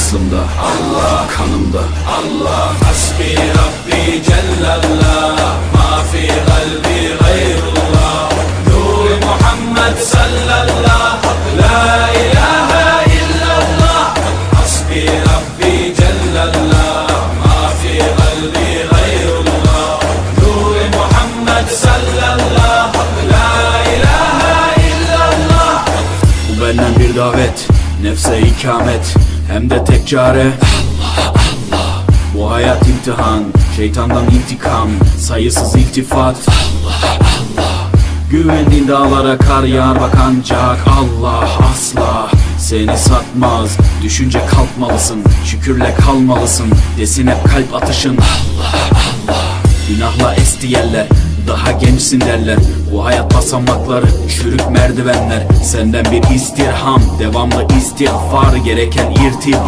aslımda, Allah kanımda. Allah hasbi Rabbi cellallah, ma fi kalbi gayrullah. Nur Muhammed sallallah, la ilahe illallah. Hasbi Rabbi cellallah, ma fi kalbi gayrullah. Nur Muhammed sallallah, la ilahe illallah. Bu benden bir davet, nefse ikamet, hem de tek çare Allah Allah. Bu hayat imtihan, şeytandan intikam, sayısız iltifat Allah Allah. Güvendiğin dağlara kar yağar bak ancak Allah asla seni satmaz. Düşünce kalkmalısın, şükürle kalmalısın, desin hep kalp atışın Allah Allah. Günahla esti yerler, daha gençsin derler. Bu hayat basamakları, çürük merdivenler. Senden bir istirham, devamlı istiğfar, gereken irtibat.